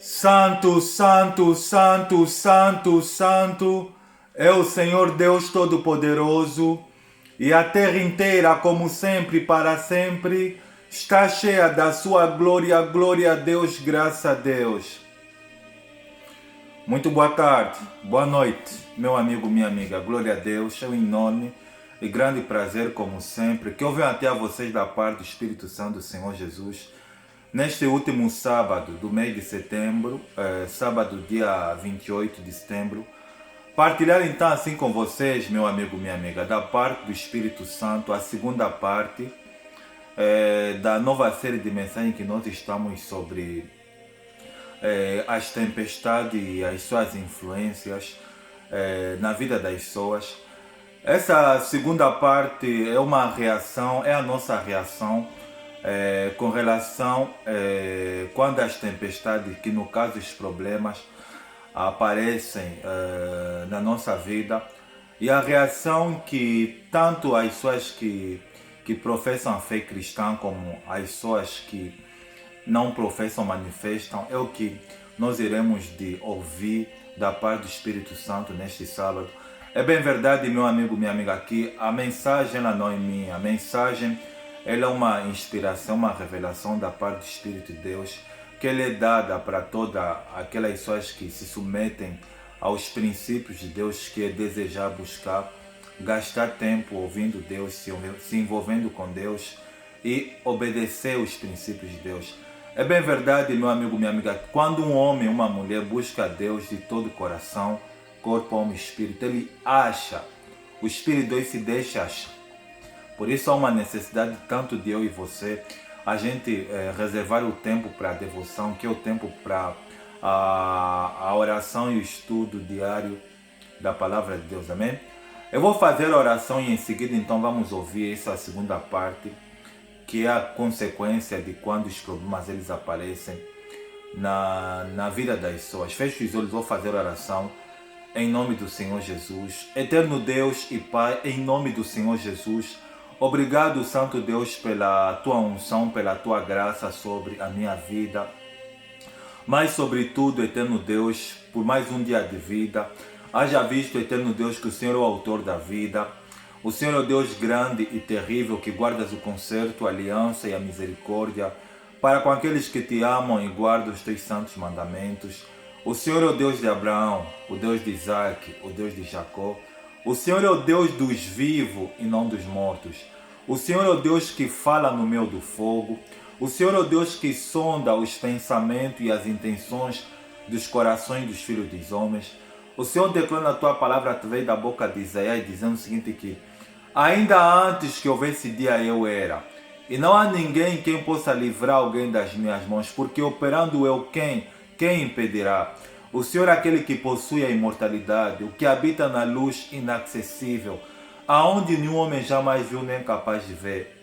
Santo, santo, santo, santo, santo é o Senhor Deus Todo-Poderoso, e a terra inteira, como sempre e para sempre, está cheia da sua glória. Glória a Deus, graças a Deus. Muito boa tarde, boa noite, meu amigo, minha amiga. Glória a Deus, é um enorme e grande prazer, como sempre, que eu venho até a vocês da parte do Espírito Santo do Senhor Jesus. Neste último sábado do mês de setembro, sábado dia 28 de setembro, partilhar então assim com vocês, meu amigo, minha amiga, da parte do Espírito Santo, a segunda parte da nova série de mensagens que nós estamos sobre as tempestades e as suas influências na vida das pessoas. Essa segunda parte é uma reação, é a nossa reação com relação quando as tempestades, que no caso os problemas, aparecem na nossa vida, e a reação que tanto as pessoas que professam a fé cristã como as pessoas que não professam manifestam é o que nós iremos de ouvir da parte do Espírito Santo neste sábado. É bem verdade, meu amigo, minha amiga, que a mensagem ela não é minha, a mensagem ela é uma inspiração, uma revelação da parte do Espírito de Deus, que ele é dada para todas aquelas pessoas que se submetem aos princípios de Deus, que é desejar buscar, gastar tempo ouvindo Deus, se envolvendo com Deus e obedecer os princípios de Deus. É bem verdade, meu amigo, minha amiga, quando um homem ou uma mulher busca Deus de todo o coração, corpo, alma e espírito, ele acha, o Espírito de Deus se deixa achar. Por isso há uma necessidade tanto de eu e você, a gente reservar o tempo para a devoção, que é o tempo para a oração e o estudo diário da palavra de Deus, amém? Eu vou fazer a oração e em seguida então vamos ouvir essa segunda parte, que é a consequência de quando os problemas eles aparecem na vida das pessoas. Feche os olhos, vou fazer a oração em nome do Senhor Jesus. Eterno Deus e Pai, em nome do Senhor Jesus, obrigado, Santo Deus, pela tua unção, pela tua graça sobre a minha vida. Mas, sobretudo, Eterno Deus, por mais um dia de vida, haja visto, Eterno Deus, que o Senhor é o autor da vida. O Senhor é o Deus grande e terrível, que guardas o concerto, a aliança e a misericórdia para com aqueles que te amam e guardam os teus santos mandamentos. O Senhor é o Deus de Abraão, o Deus de Isaac, o Deus de Jacó. O Senhor é o Deus dos vivos e não dos mortos. O Senhor é o Deus que fala no meio do fogo. O Senhor é o Deus que sonda os pensamentos e as intenções dos corações dos filhos dos homens. O Senhor declara na tua palavra através da boca de Isaías, dizendo o seguinte, que ainda antes que houvesse dia eu era, e não há ninguém quem possa livrar alguém das minhas mãos, porque operando eu quem impedirá? O Senhor é aquele que possui a imortalidade, o que habita na luz inacessível, aonde nenhum homem jamais viu nem capaz de ver.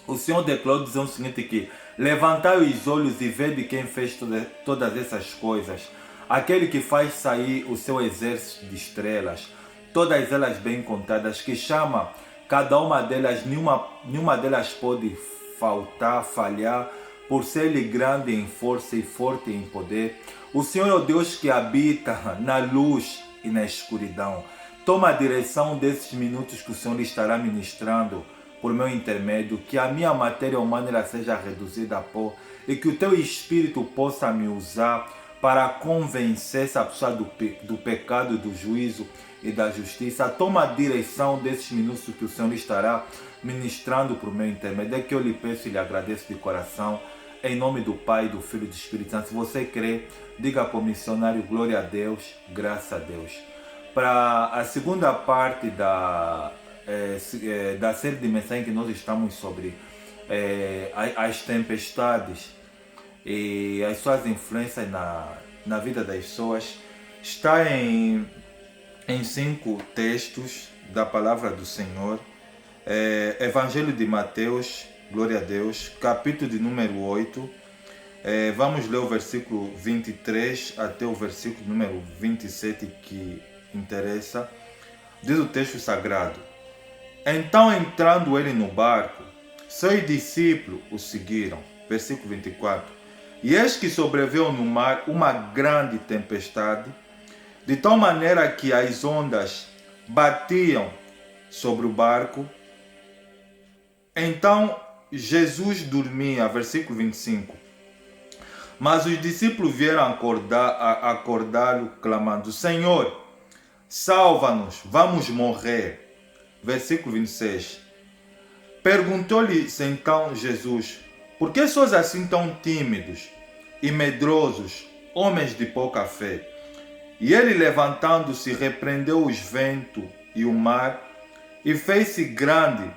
O Senhor declarou dizendo o seguinte, que levantai os olhos e vede quem fez todas essas coisas, aquele que faz sair o seu exército de estrelas, todas elas bem contadas, que chama cada uma delas, nenhuma delas pode falhar, por ser Ele grande em força e forte em poder. O Senhor é o Deus que habita na luz e na escuridão. Toma a direção desses minutos que o Senhor estará ministrando por meu intermédio, que a minha matéria humana ela seja reduzida a pó e que o teu Espírito possa me usar para convencer essa pessoa do pecado, do juízo e da justiça. Toma a direção desses minutos que o Senhor estará ministrando por meu intermédio. É que eu lhe peço e lhe agradeço de coração, em nome do Pai, do Filho e do Espírito Santo. Se você crê, diga para o missionário, glória a Deus, graças a Deus. Para a segunda parte da série de mensagens que nós estamos sobre as tempestades e as suas influências na vida das pessoas, está em 5 textos da palavra do Senhor. Evangelho de Mateus, glória a Deus, capítulo de número 8. Vamos ler o versículo 23 até o versículo número 27 que interessa. Diz o texto sagrado: então, entrando ele no barco, seus discípulos o seguiram. Versículo 24. E eis que sobreveio no mar uma grande tempestade, de tal maneira que as ondas batiam sobre o barco. Então Jesus dormia, versículo 25. Mas os discípulos vieram acordá-lo, clamando: Senhor, salva-nos, vamos morrer. Versículo 26. Perguntou-lhes então Jesus: por que sois assim tão tímidos e medrosos, homens de pouca fé? E ele, levantando-se, repreendeu os ventos e o mar, e fez-se grande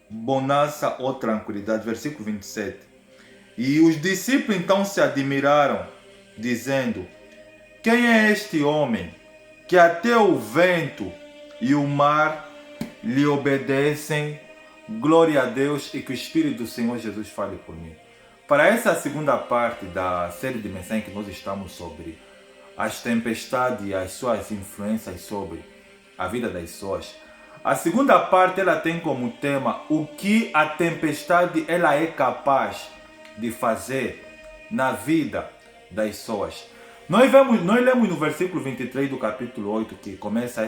bonança ou tranquilidade. Versículo 27. E os discípulos então se admiraram, dizendo: quem é este homem que até o vento e o mar lhe obedecem? Glória a Deus, e que o Espírito do Senhor Jesus fale por mim. Para essa segunda parte da série de mensagens que nós estamos sobre as tempestades e as suas influências sobre a vida das pessoas, a segunda parte ela tem como tema o que a tempestade ela é capaz de fazer na vida das pessoas. Nós lemos no versículo 23 do capítulo 8, que começa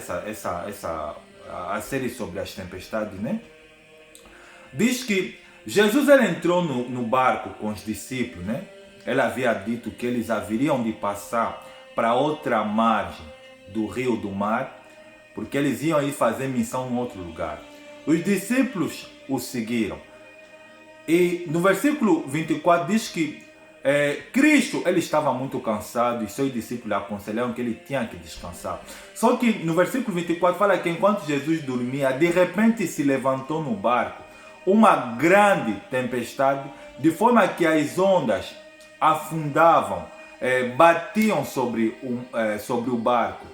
a série sobre as tempestades, né? Diz que Jesus ele entrou no barco com os discípulos, né? Ele havia dito que eles haveriam de passar para outra margem do rio do mar, porque eles iam ir fazer missão em outro lugar. Os discípulos o seguiram. E no versículo 24 diz que Cristo ele estava muito cansado e seus discípulos lhe aconselharam que ele tinha que descansar. Só que no versículo 24 fala que enquanto Jesus dormia, de repente se levantou no barco uma grande tempestade, de forma que as ondas afundavam, batiam sobre o barco.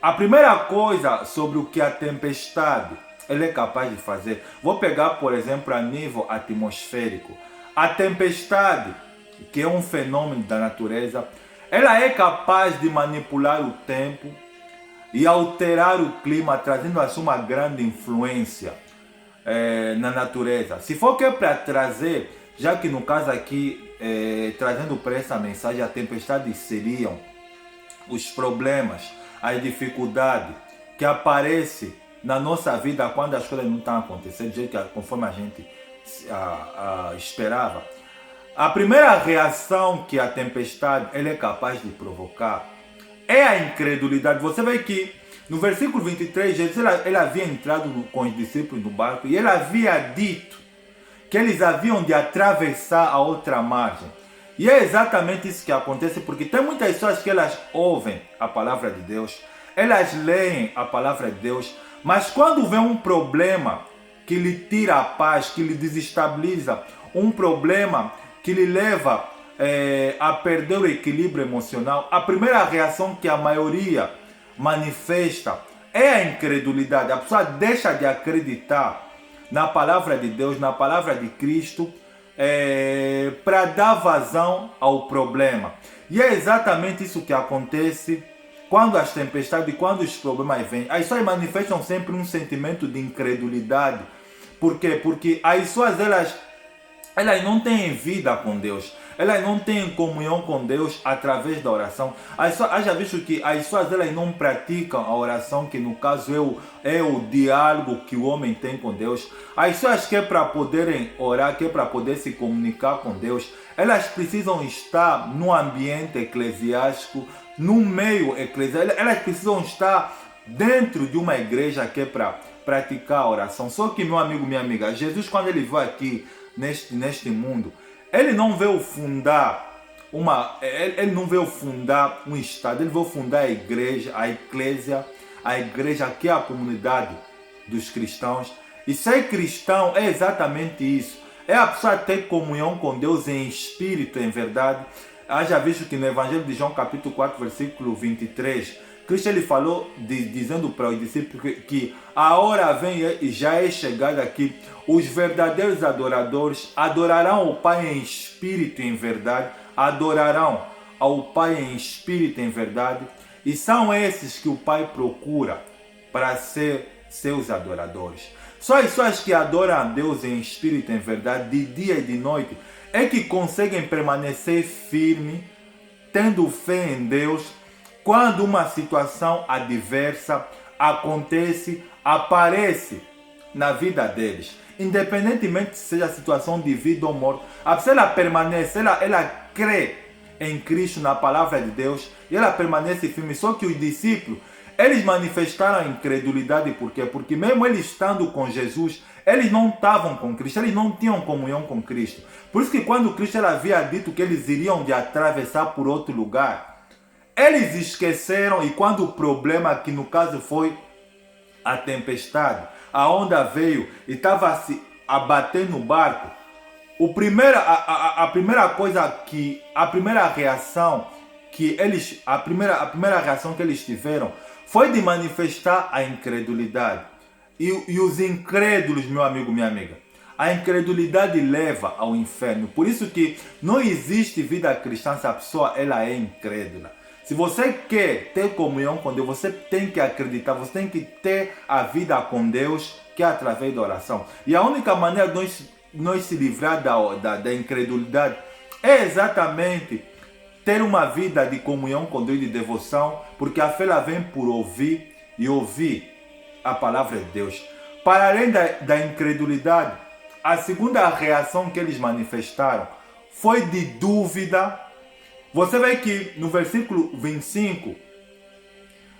A primeira coisa sobre o que a tempestade ela é capaz de fazer, vou pegar por exemplo a nível atmosférico. A tempestade, que é um fenômeno da natureza, ela é capaz de manipular o tempo e alterar o clima, trazendo assim uma grande influência na natureza. Se for que é para trazer, já que no caso aqui, trazendo para essa mensagem, a tempestade seriam os problemas, as dificuldades que aparecem na nossa vida quando as coisas não estão acontecendo do jeito conforme a gente esperava. A primeira reação que a tempestade ela é capaz de provocar é a incredulidade. Você vê que no versículo 23, Jesus ele havia entrado com os discípulos no barco e ele havia dito que eles haviam de atravessar a outra margem. E é exatamente isso que acontece, porque tem muitas pessoas que elas ouvem a palavra de Deus, elas leem a palavra de Deus, mas quando vem um problema que lhe tira a paz, que lhe desestabiliza, um problema que lhe leva a perder o equilíbrio emocional, a primeira reação que a maioria manifesta é a incredulidade. A pessoa deixa de acreditar na palavra de Deus, na palavra de Cristo, para dar vazão ao problema. E é exatamente isso que acontece quando as tempestades, quando os problemas vêm. As pessoas manifestam sempre um sentimento de incredulidade. Por quê? Porque as pessoas elas não têm vida com Deus. Elas não têm comunhão com Deus através da oração. Haja visto que as pessoas elas não praticam a oração, que no caso é o diálogo que o homem tem com Deus. As pessoas que é para poderem orar, que é para poder se comunicar com Deus, elas precisam estar no ambiente eclesiástico, no meio eclesiástico. Elas precisam estar dentro de uma igreja que é para praticar a oração. Só que, meu amigo, minha amiga, Jesus, quando ele veio aqui neste mundo, ele não veio fundar um estado, ele veio fundar a igreja, a igreja que é a comunidade dos cristãos. E ser cristão é exatamente isso. É a pessoa ter comunhão com Deus em espírito, em verdade. Haja visto que no Evangelho de João, capítulo 4, versículo 23, Cristo ele falou, dizendo para os discípulos que a hora vem e já é chegada que os verdadeiros adoradores adorarão o Pai em espírito e em verdade, adorarão ao Pai em espírito e em verdade, e são esses que o Pai procura para ser seus adoradores. Só as pessoas que adoram a Deus em espírito e em verdade, de dia e de noite, é que conseguem permanecer firme, tendo fé em Deus, quando uma situação adversa acontece, aparece na vida deles. Independentemente se seja situação de vida ou morte, a pessoa ela permanece, ela crê em Cristo, na palavra de Deus, e ela permanece firme. Só que os discípulos, eles manifestaram a incredulidade. Por quê? Porque mesmo eles estando com Jesus, eles não estavam com Cristo, eles não tinham comunhão com Cristo. Por isso que quando Cristo havia dito que eles iriam de atravessar por outro lugar, eles esqueceram, e quando o problema, que no caso foi a tempestade, a onda veio e estava se a bater no barco, a primeira reação que eles tiveram foi de manifestar a incredulidade. E os incrédulos, meu amigo, minha amiga, a incredulidade leva ao inferno. Por isso que não existe vida cristã se a pessoa ela é incrédula. Se você quer ter comunhão com Deus, você tem que acreditar, você tem que ter a vida com Deus, que é através da oração. E a única maneira de nós se livrar da incredulidade é exatamente ter uma vida de comunhão com Deus, de devoção, porque a fé ela vem por ouvir e ouvir a palavra de Deus. Para além da incredulidade, a segunda reação que eles manifestaram foi de dúvida. Você vê que no versículo 25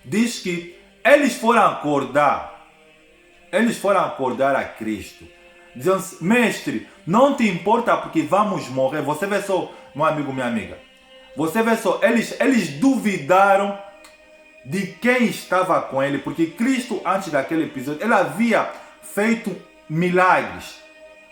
diz que eles foram acordar a Cristo, dizendo: mestre, não te importa porque vamos morrer. Você vê só, meu amigo, minha amiga, você vê só, eles duvidaram de quem estava com ele, porque Cristo, antes daquele episódio, ele havia feito milagres.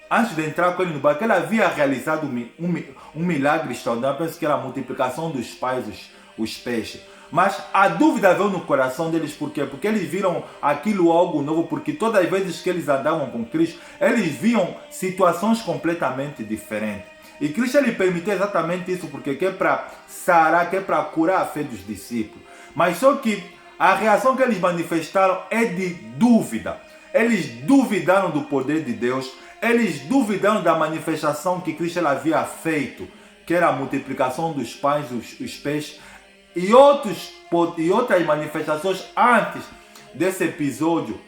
Antes de entrar com ele no barco, ele havia realizado um milagre extraordinário. Penso que era a multiplicação dos pães, os peixes. Mas a dúvida veio no coração deles. Por quê? Porque eles viram aquilo algo novo. Porque todas as vezes que eles andavam com Cristo, eles viam situações completamente diferentes. E Cristo ele permitiu exatamente isso, porque quer para sarar, quer para curar a fé dos discípulos. Mas só que a reação que eles manifestaram é de dúvida. Eles duvidaram do poder de Deus. Eles duvidaram da manifestação que Cristo havia feito, que era a multiplicação dos pães, os peixes, e outras manifestações antes desse episódio,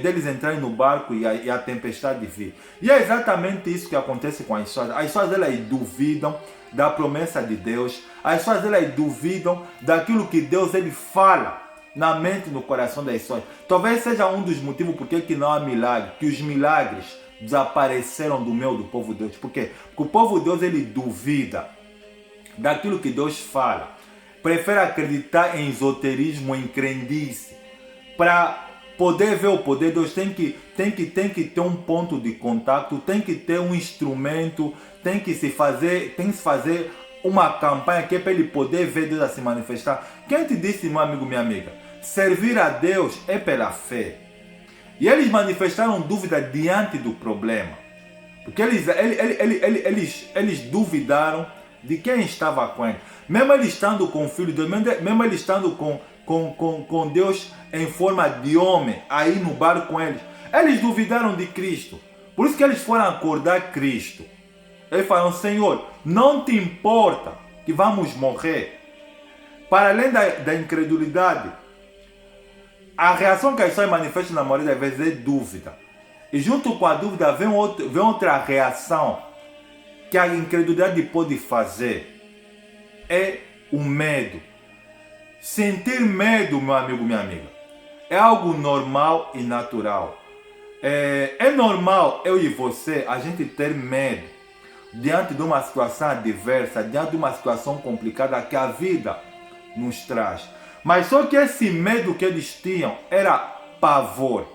deles entrarem no barco e a tempestade vir. E é exatamente isso que acontece com as pessoas. As pessoas elas duvidam da promessa de Deus, as pessoas elas duvidam daquilo que Deus ele fala na mente e no coração das pessoas. Talvez seja um dos motivos por que não há milagre, que os milagres desapareceram do povo de Deus. Por quê? Porque o povo de Deus ele duvida daquilo que Deus fala. Prefere acreditar em esoterismo, em crendice. Para poder ver o poder de Deus tem que ter um ponto de contato, tem que ter um instrumento, tem que se fazer uma campanha que é para ele poder ver Deus a se manifestar. Quem te disse, meu amigo, minha amiga? Servir a Deus é pela fé. E eles manifestaram dúvida diante do problema. Porque eles duvidaram de quem estava com ele. Mesmo ele estando com o Filho de Deus, mesmo ele estando com Deus em forma de homem, aí no barco com eles, eles duvidaram de Cristo. Por isso que eles foram acordar Cristo. Eles falaram: Senhor, não te importa que vamos morrer? Para além da incredulidade, a reação que as pessoas manifestam na maioria das vezes é dúvida. E junto com a dúvida vem outra reação que a incredulidade pode fazer. É o medo. Sentir medo, meu amigo, minha amiga, é algo normal e natural. É normal eu e você, a gente ter medo diante de uma situação adversa, diante de uma situação complicada que a vida nos traz. Mas só que esse medo que eles tinham era pavor.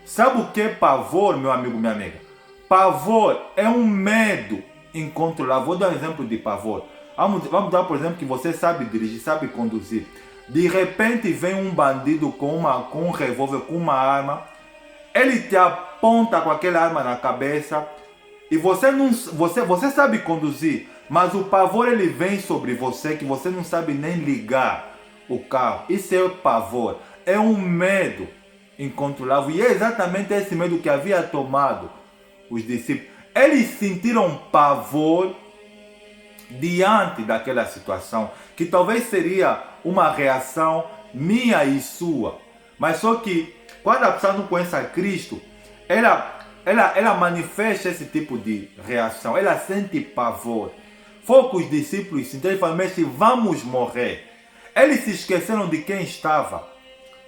Sabe o que é pavor, meu amigo, minha amiga? Pavor é um medo incontrolável. Vou dar um exemplo de pavor. Vamos dar, por exemplo, que você sabe dirigir, sabe conduzir. De repente vem um bandido com um revólver, com uma arma. Ele te aponta com aquela arma na cabeça. E você sabe conduzir, mas o pavor ele vem sobre você que você não sabe nem ligar o carro. Isso é o pavor. É um medo incontrolável. E é exatamente esse medo que havia tomado os discípulos. Eles sentiram pavor diante daquela situação, que talvez seria uma reação minha e sua. Mas só que quando a pessoa não conhece a Cristo, ela manifesta esse tipo de reação. Ela sente pavor. Foi o que os discípulos sentiram e falaram: mestre, vamos morrer. Eles se esqueceram de quem estava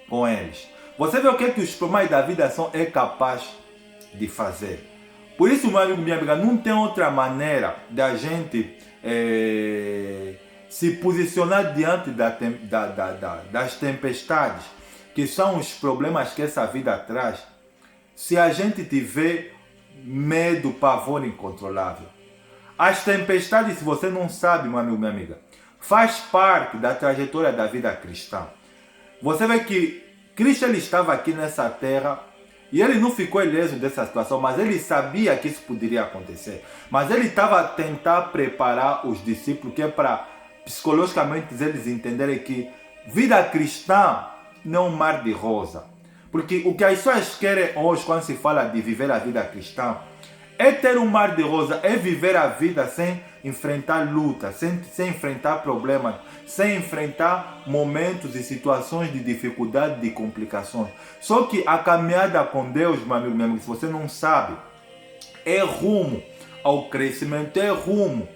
com eles. Você vê o que, os problemas da vida são capazes de fazer. Por isso, meu amigo, minha amiga, não tem outra maneira da gente se posicionar diante das tempestades, que são os problemas que essa vida traz, se a gente tiver medo, pavor incontrolável. As tempestades, se você não sabe, meu amigo, minha amiga, faz parte da trajetória da vida cristã. Você vê que Cristo, ele estava aqui nessa terra e ele não ficou ileso dessa situação, mas ele sabia que isso poderia acontecer. Mas ele estava a tentar preparar os discípulos, que é para psicologicamente eles entenderem que vida cristã não é um mar de rosa. Porque o que as pessoas querem hoje, quando se fala de viver a vida cristã, é ter um mar de rosa, é viver a vida sem enfrentar lutas, sem enfrentar problemas, sem enfrentar momentos e situações de dificuldade, de complicações. Só que a caminhada com Deus, meu amigo, se você não sabe, é rumo ao crescimento, é rumo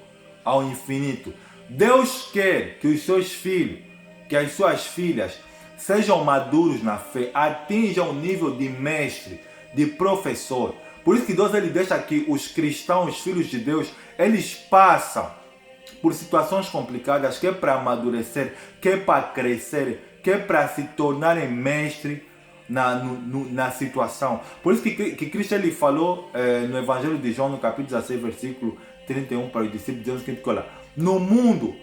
ao infinito. Deus quer que os seus filhos, que as suas filhas sejam maduros na fé, atinjam o nível de mestre, de professor. Por isso que Deus, ele deixa que os cristãos, os filhos de Deus, eles passam por situações complicadas, que é para amadurecer, que é para crescer, que é para se tornarem mestre na situação. Por isso que Cristo, ele falou no Evangelho de João, no capítulo 16, versículo 31 para os discípulos, dizendo que olha, no mundo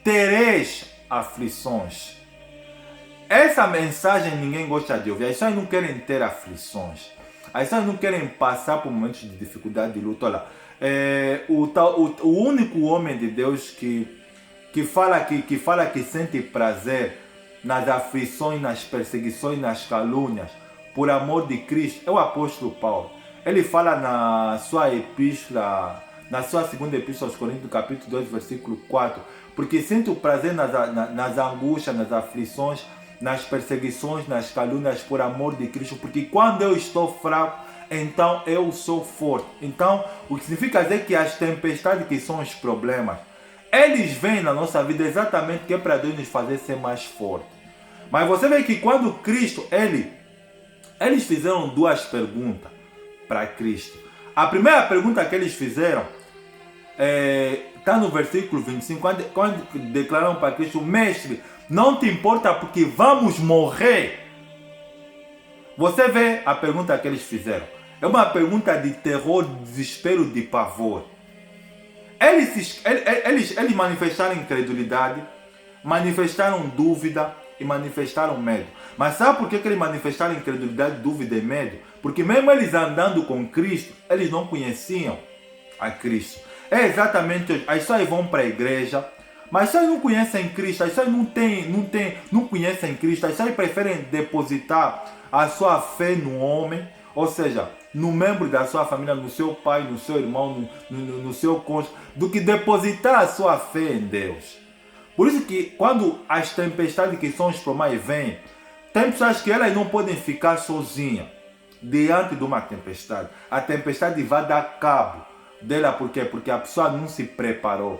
tereis aflições. Essa mensagem ninguém gosta de ouvir. As pessoas não querem ter aflições. As pessoas não querem passar por momentos de dificuldade, de luta. Olha, o único homem de Deus que fala que sente prazer nas aflições, nas perseguições, nas calúnias, por amor de Cristo, é o apóstolo Paulo. Ele fala na sua epístola, na sua segunda epístola aos Coríntios, capítulo 2, versículo 4, porque sinto prazer nas angústias, nas aflições, nas perseguições, nas calúnias, por amor de Cristo, porque quando eu estou fraco, então eu sou forte. Então, o que significa dizer que as tempestades, que são os problemas, eles vêm na nossa vida exatamente que é para Deus nos fazer ser mais forte. Mas você vê que quando Cristo, eles fizeram duas perguntas para Cristo. A primeira pergunta que eles fizeram está no versículo 25, quando declararam para Cristo: mestre, não te importa porque vamos morrer? Você vê a pergunta que eles fizeram. É uma pergunta de terror, de desespero, de pavor. Eles manifestaram incredulidade, manifestaram dúvida e manifestaram medo. Mas sabe por que eles manifestaram incredulidade, dúvida e medo? Porque mesmo eles andando com Cristo, eles não conheciam a Cristo. É exatamente hoje. As pessoas vão para a igreja, mas as pessoas não conhecem Cristo, as pessoas não conhecem Cristo, as pessoas preferem depositar a sua fé no homem, ou seja, no membro da sua família, no seu pai, no seu irmão, no seu cônjuge, do que depositar a sua fé em Deus. Por isso que quando as tempestades, que são os problemas, vêm, tem pessoas que elas não podem ficar sozinhas diante de uma tempestade. A tempestade vai dar cabo dela, por quê? Porque a pessoa não se preparou.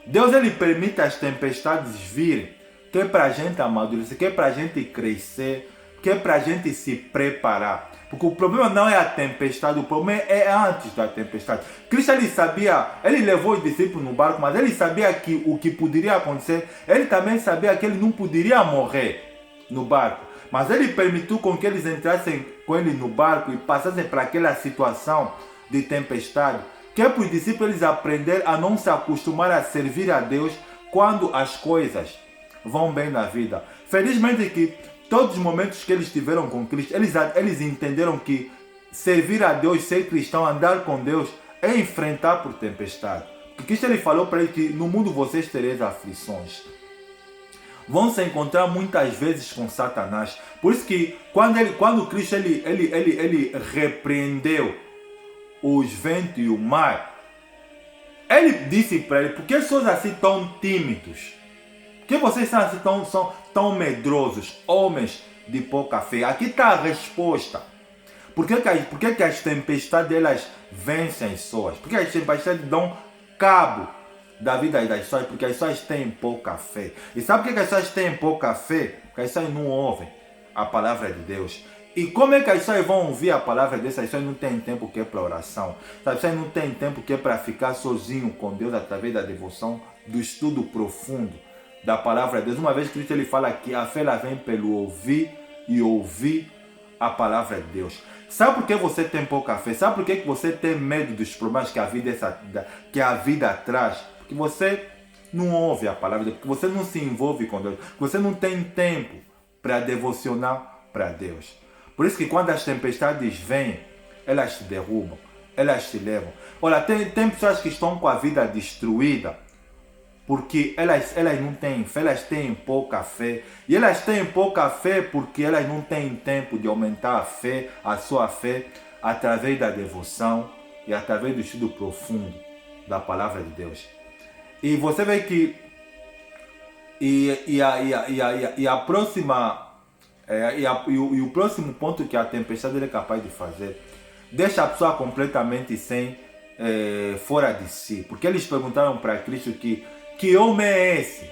Deus, ele permite as tempestades virem, que é para a gente amadurecer, que é para a gente crescer, que é para a gente se preparar. Porque o problema não é a tempestade, o problema é antes da tempestade. Cristo, ele sabia, ele levou os discípulos no barco, mas ele sabia que o que poderia acontecer, ele também sabia que ele não poderia morrer no barco. Mas ele permitiu com que eles entrassem com ele no barco e passassem para aquela situação de tempestade, que é para os discípulos eles aprenderem a não se acostumar a servir a Deus quando as coisas vão bem na vida. Felizmente que todos os momentos que eles tiveram com Cristo, eles entenderam que servir a Deus, ser cristão, andar com Deus, é enfrentar por tempestade. Porque Cristo, ele falou para eles que no mundo vocês tereis aflições. vão se encontrar muitas vezes com Satanás. Por isso que quando Cristo ele repreendeu os ventos e o mar, ele disse para ele: por que sois assim tão tímidos? Por que vocês são assim tão medrosos, homens de pouca fé? Aqui está a resposta. Por que as tempestades elas vencem as pessoas? Porque as tempestades dão cabo da vida das pessoas? Porque as pessoas têm pouca fé. E sabe por que as pessoas têm pouca fé? Porque as pessoas não ouvem a palavra de Deus. E como é que as pessoas vão ouvir a palavra de Deus? As pessoas não têm tempo que é para oração. As pessoas não têm tempo que é para ficar sozinho com Deus através da devoção, do estudo profundo da palavra de Deus. Uma vez Cristo ele fala que a fé ela vem pelo ouvir e ouvir a palavra de Deus. Sabe por que você tem pouca fé? Sabe por que você tem medo dos problemas que a vida traz? Porque você não ouve a palavra de Deus, porque você não se envolve com Deus, porque você não tem tempo para devocionar para Deus. Por isso que quando as tempestades vêm, elas te derrubam, elas te levam. Olha, tem pessoas que estão com a vida destruída porque elas não têm fé, elas têm pouca fé. E elas têm pouca fé porque elas não têm tempo de aumentar a sua fé, através da devoção e através do estudo profundo da palavra de Deus. E você vê que o próximo ponto que a tempestade é capaz de fazer deixa a pessoa completamente fora de si. Porque eles perguntaram para Cristo que homem é esse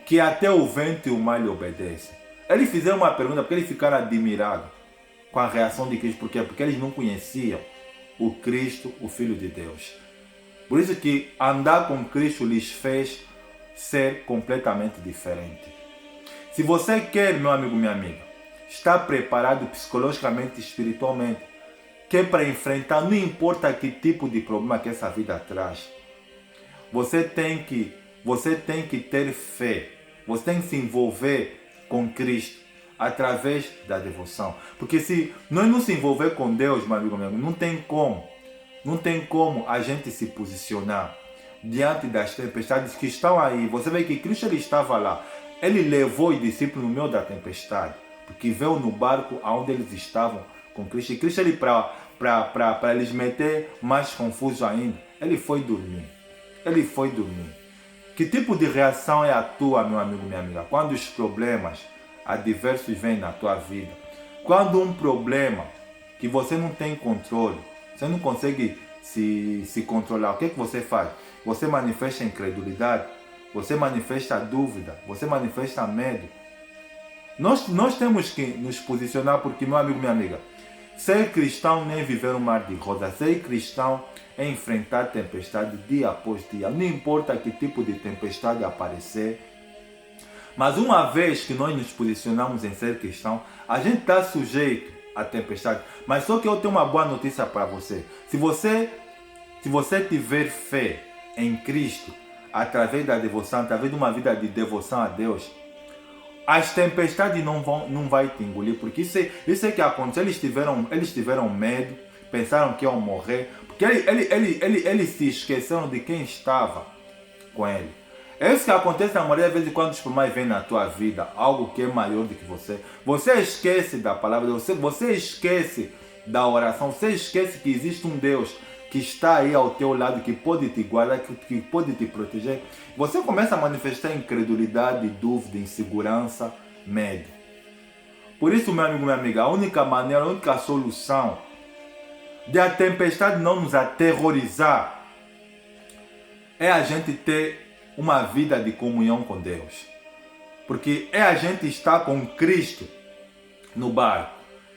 que até o vento e o mar lhe obedecem? Eles fizeram uma pergunta porque eles ficaram admirados com a reação de Cristo. Por quê? Porque eles não conheciam o Cristo, o Filho de Deus. Por isso que andar com Cristo lhes fez ser completamente diferente. Se você quer, meu amigo, minha amiga, estar preparado psicologicamente e espiritualmente, que é para enfrentar, não importa que tipo de problema que essa vida traz, você tem que ter fé, você tem que se envolver com Cristo através da devoção. Porque se nós não se envolver com Deus, meu amigo, não tem como a gente se posicionar diante das tempestades que estão aí. Você vê que Cristo ele estava lá, ele levou os discípulos no meio da tempestade, porque veio no barco onde eles estavam com Cristo. E Cristo ele para eles meter mais confuso ainda, ele foi dormir. Ele foi dormir. Que tipo de reação é a tua, meu amigo, minha amiga, quando os problemas adversos vêm na tua vida? Quando um problema que você não tem controle, você não consegue se controlar, o que você faz? Você manifesta incredulidade, você manifesta dúvida, você manifesta medo. Nós temos que nos posicionar, porque, meu amigo, minha amiga, ser cristão nem viver um mar de rosas. Ser cristão é enfrentar tempestade dia após dia. Não importa que tipo de tempestade aparecer. Mas uma vez que nós nos posicionamos em ser cristão, a gente está sujeito à tempestade. Mas só que eu tenho uma boa notícia para você. Se você tiver fé em Cristo, através da devoção, através de uma vida de devoção a Deus, as tempestades não vai te engolir, porque isso é que aconteceu. Eles tiveram medo, pensaram que iam morrer, porque eles se esqueceram de quem estava com ele. É isso que acontece na maioria das vezes quando os problemas vêm na tua vida, algo que é maior do que você. Você esquece da palavra, você esquece da oração, você esquece que existe um Deus que está aí ao teu lado, que pode te guardar, que pode te proteger. Você começa a manifestar incredulidade, dúvida, insegurança, medo. Por isso, meu amigo, minha amiga, a única maneira, a única solução de a tempestade não nos aterrorizar é a gente ter uma vida de comunhão com Deus. Porque é a gente estar com Cristo no barco.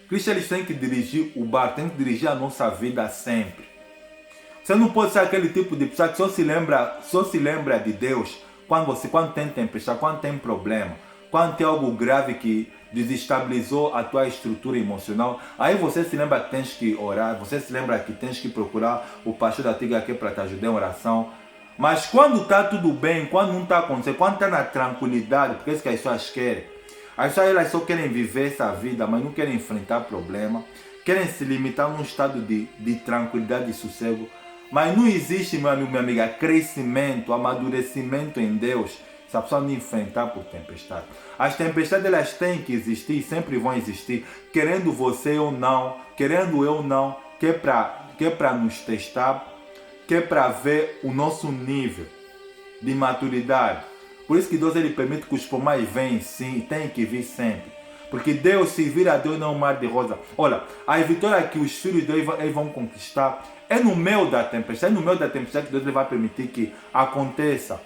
Cristo ele tem que dirigir o barco, tem que dirigir a nossa vida sempre. Você não pode ser aquele tipo de pessoa que só se lembra de Deus quando tem tempestade, quando tem problema, quando tem algo grave que desestabilizou a tua estrutura emocional. Aí você se lembra que tens que orar, você se lembra que tens que procurar o pastor da tua aqui para te ajudar em oração. Mas quando está tudo bem, quando não está acontecendo, quando está na tranquilidade, porque é isso que as pessoas querem. As pessoas elas só querem viver essa vida, mas não querem enfrentar problema, querem se limitar num estado de tranquilidade e sossego. Mas não existe, meu amigo, minha amiga, crescimento, amadurecimento em Deus, se a pessoa não enfrentar por tempestade. As tempestades elas têm que existir, sempre vão existir, querendo você ou não, querendo eu ou não, que é para nos testar, que é para ver o nosso nível de maturidade. Por isso que Deus ele permite que os problemas venham sim, tem que vir sempre. Porque Deus, se vir a Deus, não é um mar de rosa. Olha, a vitória que os filhos de Deus eles vão conquistar é no meio da tempestade. É no meio da tempestade que Deus vai permitir que aconteça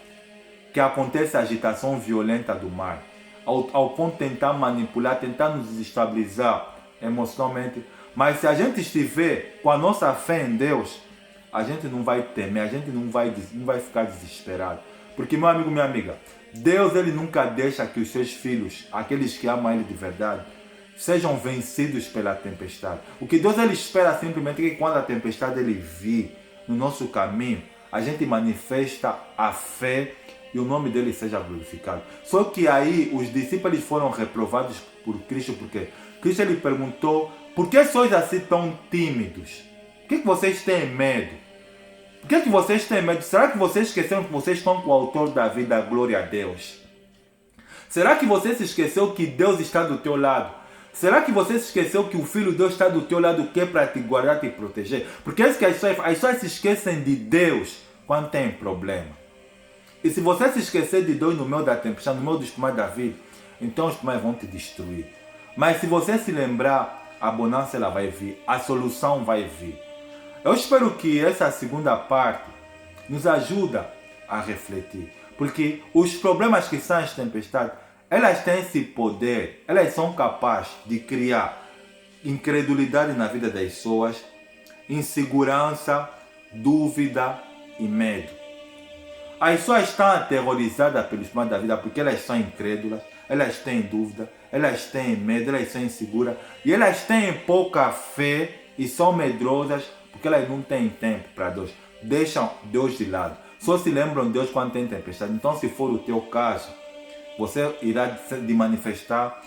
a agitação violenta do mar. Ao ponto de tentar manipular, tentar nos desestabilizar emocionalmente. Mas se a gente estiver com a nossa fé em Deus, a gente não vai temer, a gente não vai ficar desesperado. Porque, meu amigo, minha amiga, Deus ele nunca deixa que os seus filhos, aqueles que amam Ele de verdade, sejam vencidos pela tempestade. O que Deus ele espera simplesmente é que quando a tempestade ele vir no nosso caminho, a gente manifesta a fé e o nome dele seja glorificado. Só que aí os discípulos foram reprovados por Cristo, porque Cristo ele perguntou: por que sois assim tão tímidos? Por que vocês têm medo? Por que vocês têm medo? Será que vocês esqueceram que vocês estão com o autor da vida, glória a Deus? Será que você se esqueceu que Deus está do teu lado? Será que você se esqueceu que o Filho de Deus está do teu lado, que é para te guardar, te proteger? Porque é isso que as pessoas se esquecem de Deus quando tem problema. E se você se esquecer de Deus no meio da tempestade, no meio dos problemas da vida, então os problemas vão te destruir. Mas se você se lembrar, a bonança ela vai vir, a solução vai vir. Eu espero que essa segunda parte nos ajuda a refletir. Porque os problemas que são as tempestades, elas têm esse poder, elas são capazes de criar incredulidade na vida das pessoas, insegurança, dúvida e medo. As pessoas estão aterrorizadas pelos problemas da vida porque elas são incrédulas, elas têm dúvida, elas têm medo, elas são inseguras e elas têm pouca fé e são medrosas porque elas não têm tempo para Deus. Deixam Deus de lado. Só se lembram de Deus quando tem tempestade. Então, se for o teu caso, você irá de manifestar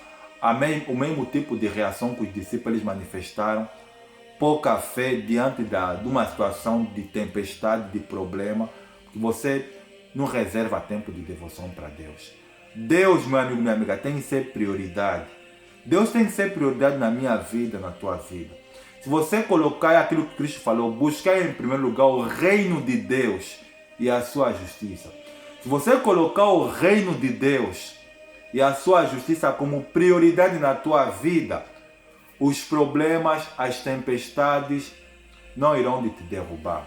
o mesmo tipo de reação que os discípulos manifestaram. Pouca fé diante de uma situação de tempestade, de problema. Que você não reserva tempo de devoção para Deus. Deus, meu amigo, minha amiga, tem que ser prioridade. Deus tem que ser prioridade na minha vida, na tua vida. Se você colocar aquilo que Cristo falou, buscar em primeiro lugar o reino de Deus e a sua justiça. Se você colocar o reino de Deus e a sua justiça como prioridade na tua vida, os problemas, as tempestades não irão te derrubar.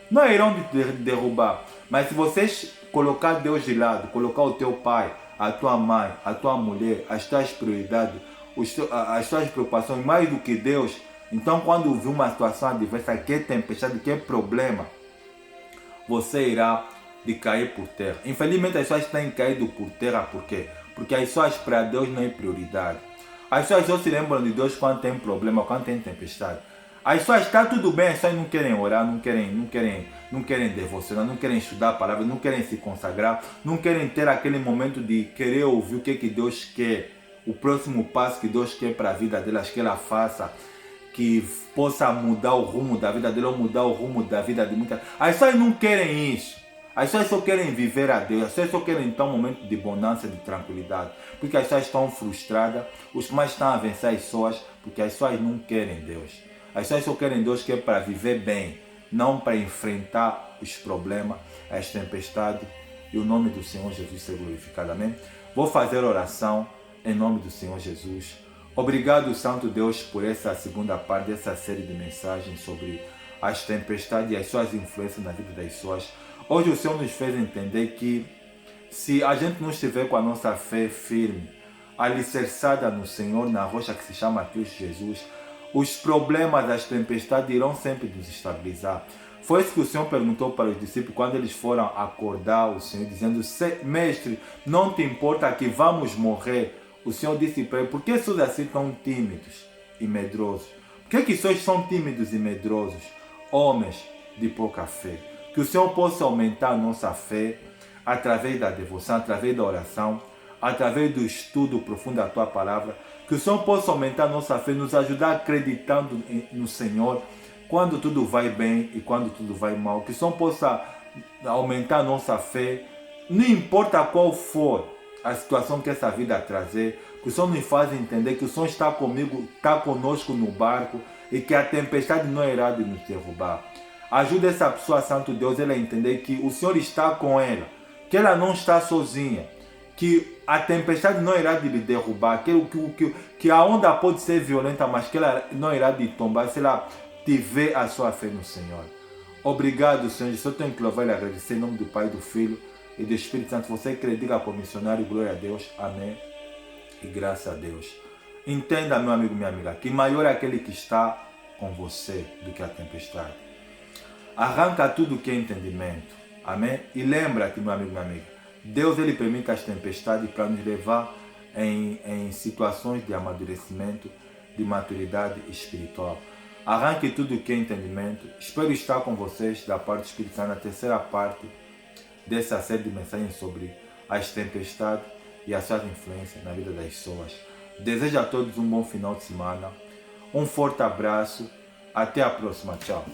Não irão te derrubar. Mas se vocês colocar Deus de lado, colocar o teu pai, a tua mãe, a tua mulher, as tuas prioridades, as tuas preocupações mais do que Deus, então quando vir uma situação adversa, que é tempestade, que é problema, você irá de cair por terra. Infelizmente as pessoas têm caído por terra, por quê? Porque as pessoas para Deus não é prioridade. As pessoas só se lembram de Deus quando tem problema, quando tem tempestade. As pessoas está tudo bem, as pessoas não querem orar, não querem devocionar, não querem estudar a palavra, não querem se consagrar, não querem ter aquele momento de querer ouvir o que Deus quer, o próximo passo que Deus quer para a vida delas, que ela faça, que possa mudar o rumo da vida dela ou mudar o rumo da vida de muitas. As pessoas não querem isso. As pessoas só querem viver a Deus. As pessoas só querem então um momento de bonança, de tranquilidade. Porque as pessoas estão frustradas. Os mais estão a vencer as pessoas porque as pessoas não querem Deus. As pessoas só querem Deus que é para viver bem, não para enfrentar os problemas, as tempestades. E o nome do Senhor Jesus ser glorificado. Amém? Vou fazer oração em nome do Senhor Jesus. Obrigado, Santo Deus, por essa segunda parte dessa série de mensagens sobre as tempestades e as suas influências na vida das pessoas. Hoje o Senhor nos fez entender que se a gente não estiver com a nossa fé firme, alicerçada no Senhor, na rocha que se chama Cristo Jesus, os problemas das tempestades irão sempre nos estabilizar. Foi isso que o Senhor perguntou para os discípulos quando eles foram acordar o Senhor, dizendo: Mestre, não te importa que vamos morrer? O Senhor disse para ele: por que sois assim tão tímidos e medrosos? Por que sois tão tímidos e medrosos, homens de pouca fé? Que o Senhor possa aumentar a nossa fé através da devoção, através da oração, através do estudo profundo da Tua Palavra. Que o Senhor possa aumentar a nossa fé, nos ajudar acreditando no Senhor quando tudo vai bem e quando tudo vai mal. Que o Senhor possa aumentar a nossa fé Não importa qual for a situação que essa vida trazer, que o Senhor nos faz entender que o Senhor está comigo, está conosco no barco e que a tempestade não irá de nos derrubar. Ajuda essa pessoa, Santo Deus, ela a entender que o Senhor está com ela, que ela não está sozinha, que a tempestade não irá de lhe derrubar, que a onda pode ser violenta, mas que ela não irá de tombar se ela tiver a sua fé no Senhor. Obrigado, Senhor. Só tenho que louvar e agradecer em nome do Pai, do Filho e do Espírito Santo. Você crê, diga para o missionário, glória a Deus, amém e graças a Deus. Entenda, meu amigo, minha amiga, que maior é aquele que está com você do que a tempestade. Arranca tudo que é entendimento, amém? E lembra-te, meu amigo, minha amiga, Deus ele permite as tempestades para nos levar em situações de amadurecimento, de maturidade espiritual. Arranque tudo que é entendimento. Espero estar com vocês da parte do Espírito Santo na terceira parte dessa série de mensagens sobre as tempestades e as suas influências na vida das pessoas. Desejo a todos um bom final de semana. Um forte abraço. Até a próxima. Tchau.